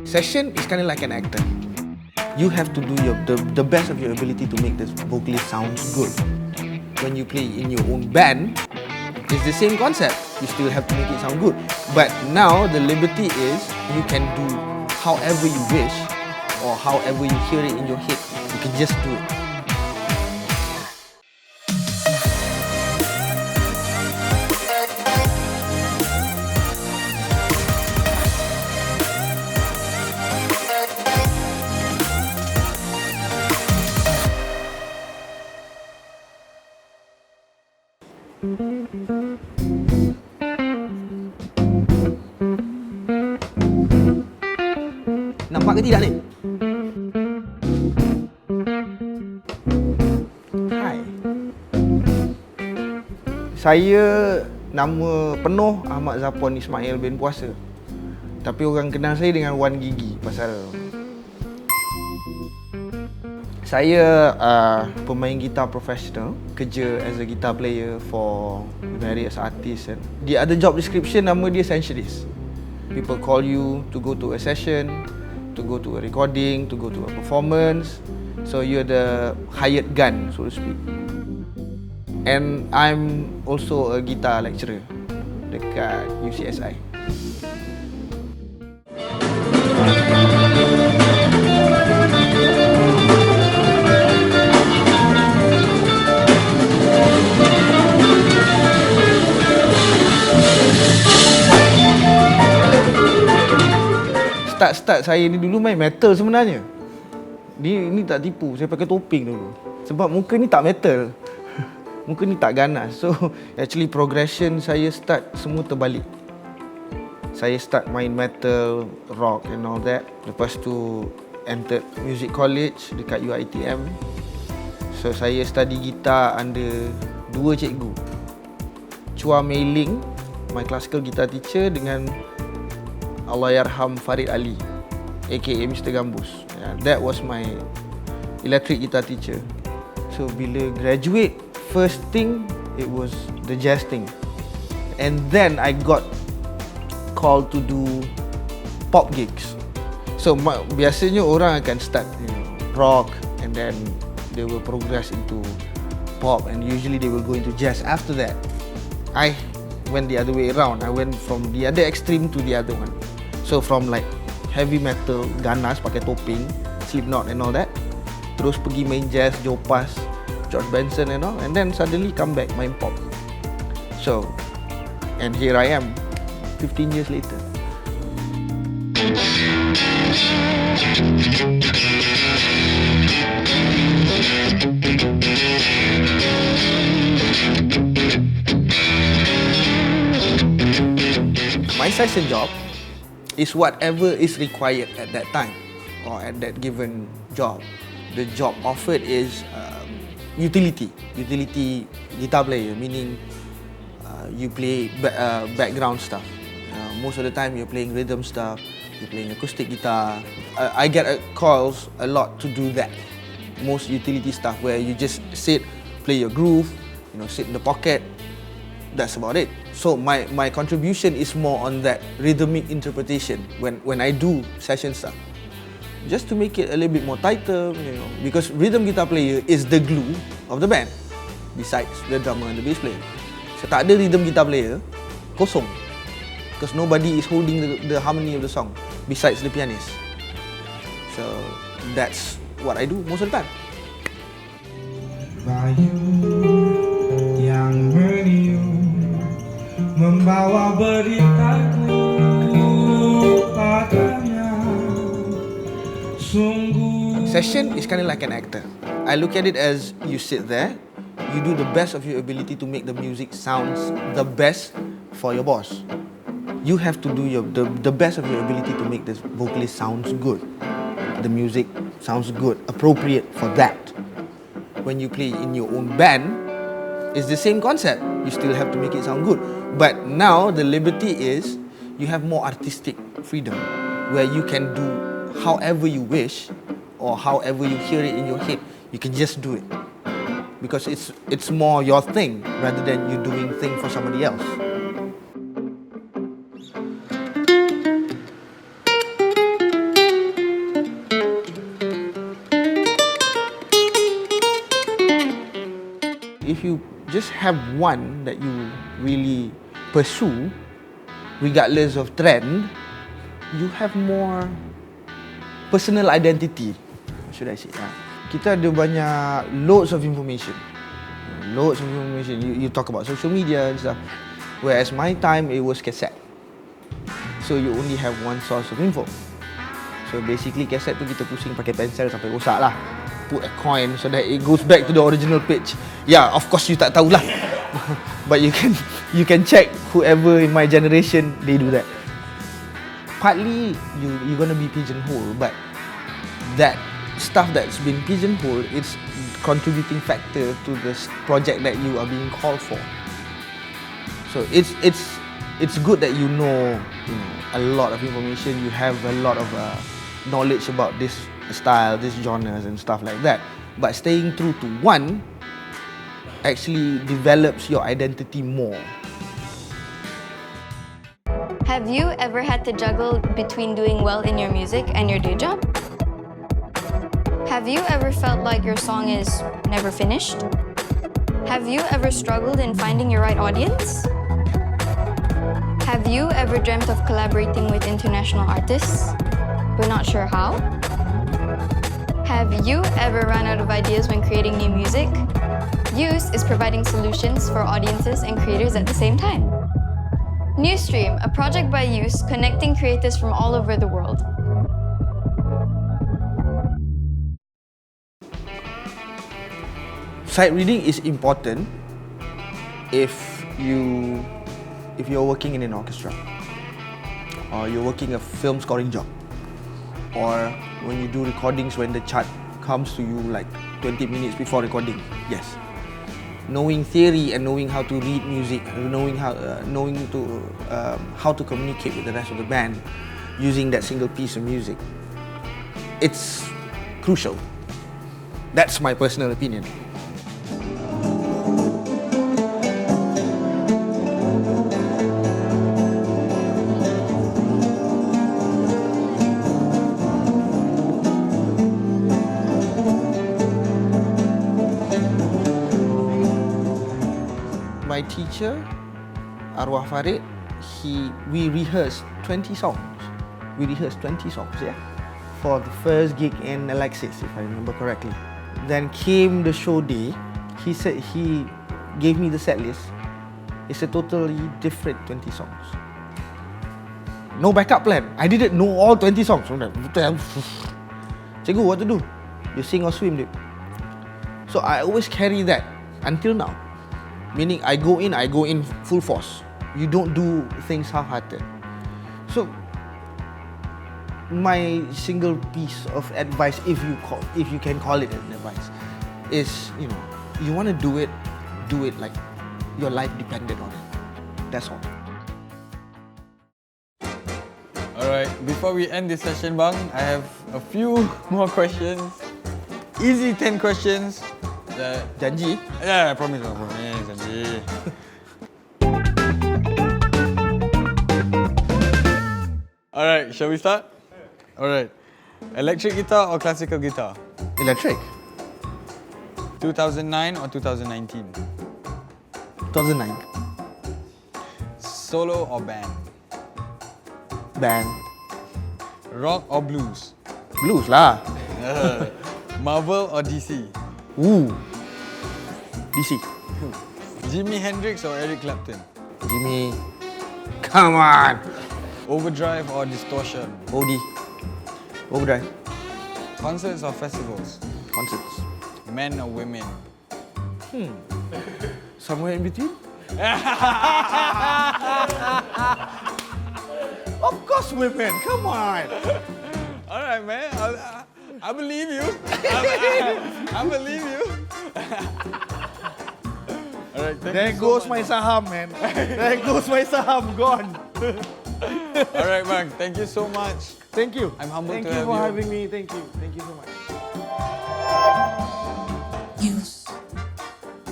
Session is kind of like an actor. You have to do the best of your ability to make the vocalist sound good. When you play in your own band, it's the same concept. You still have to make it sound good. But now the liberty is you can do however you wish or however you hear it in your head. You can just do it. Nampak ke tidak ni? Hai. Saya nama penuh Ahmad Zapon Ismail bin Puasa. Tapi orang kenal saya dengan Wan Gigi pasal saya pemain gitar profesional, kerja as a guitar player for various artists. And the other job description nama dia sessionist. People call you to go to a session, to go to a recording, to go to a performance. So you're the hired gun, so to speak. And I'm also a guitar lecturer dekat UCSI. Start saya ni dulu main metal sebenarnya. Ni tak tipu, saya pakai topeng dulu. Sebab muka ni tak metal. Muka ni tak ganas. So actually progression saya start semua terbalik. Saya start main metal, rock and all that. Lepas tu entered music college dekat UiTM. So saya study gitar under dua cikgu. Chua Mei Ling, my classical guitar teacher, dengan Allahyarham Farid Ali, aka Mr. Gambus. That was my electric guitar teacher. So bila graduate, first thing it was the jazz thing. And then I got called to do pop gigs. So biasanya orang akan start rock and then they will progress into pop and usually they will go into jazz after that. I went the other way around. I went from the other extreme to the other one. So from like heavy metal, ganas, pakai topeng, Slipknot and all that, terus pergi main jazz, Joe Pass, George Benson and all, and then suddenly come back main pop. So, and here I am, 15 years later. My session job is whatever is required at that time or at that given job. The job offered is utility guitar player, meaning you play background stuff. Most of the time you're playing rhythm stuff, you're playing acoustic guitar. I get calls a lot to do that. Most utility stuff where you just sit, play your groove, sit in the pocket. That's about it. So my contribution is more on that rhythmic interpretation when I do session stuff. Just to make it a little bit more tighter, because rhythm guitar player is the glue of the band, besides the drummer and the bass player. So tak ada rhythm guitar player, kosong. Because nobody is holding the harmony of the song besides the pianist. So that's what I do most of the time. Bayu yang meniup membawa beritaku padanya. Session is kind of like an actor. I look at it as you sit there, you do the best of your ability to make the music sounds the best for your boss. You have to do the best of your ability to make the vocalist sounds good. The music sounds good, appropriate for that. When you play in your own band, it's the same concept. You still have to make it sound good. But now the liberty is you have more artistic freedom where you can do however you wish or however you hear it in your head. You can just do it because it's more your thing rather than you doing thing for somebody else. if you just have one that you really pursue, regardless of trend, you have more personal identity, should I say. Kita ada banyak loads of information. You talk about social media and stuff. Whereas my time, it was cassette. So you only have one source of info. So basically cassette tu kita pusing pakai pensel sampai rosak lah. Put a coin so that it goes back to the original page. Yeah, of course you tak tahulah. But you can check whoever in my generation, they do that. Partly you're gonna be pigeonholed, but that stuff that's been pigeonholed, it's contributing factor to this project that you are being called for. So it's good that you know a lot of information, you have a lot of knowledge about this style, these genres and stuff like that. But staying true to one actually develops your identity more. Have you ever had to juggle between doing well in your music and your day job? Have you ever felt like your song is never finished? Have you ever struggled in finding your right audience? Have you ever dreamt of collaborating with international artists, but not sure how? Have you ever run out of ideas when creating new music? Use is providing solutions for audiences and creators at the same time. Newsstream, a project by Use, connecting creators from all over the world. Sight reading is important if you're working in an orchestra, or you're working a film scoring job, or when you do recordings when the chart comes to you like 20 minutes before recording. Yes, knowing theory and knowing how to read music, knowing how to communicate with the rest of the band using that single piece of music, it's crucial. That's my personal opinion. My teacher, Arwah Farid, we rehearsed 20 songs. For the first gig in Alexis, if I remember correctly. Then came the show day. He said he gave me the set list. It's a totally different 20 songs. No backup plan. I didn't know all 20 songs. Cikgu, what to do? You sing or swim, dude. So I always carry that until now. Meaning I go in full force. You don't do things half-hearted. So my single piece of advice, if you can call it an advice, is you want to do it like your life depended on it. That's all. Alright, before we end this session, bang, I have a few more questions. Easy 10 questions. Janji? Yeah, I promise, janji. Alright, shall we start? Alright. Electric guitar or classical guitar? Electric. 2009 or 2019? 2009. Solo or band? Band. Rock or blues? Blues lah. Marvel or DC? Ooh. DC. Jimi Hendrix or Eric Clapton? Jimmy. Come on. Overdrive or distortion? OD. Overdrive. Concerts or festivals? Concerts. Men or women? Somewhere in between. Of course women, come on. Alright, man. I believe you. I believe you. Alright, There goes my saham, man. There goes my saham, gone. Alright, man. Thank you so much. Thank you. I'm humbled Thank to you have for you. having me. Thank you. Thank you so much. Use.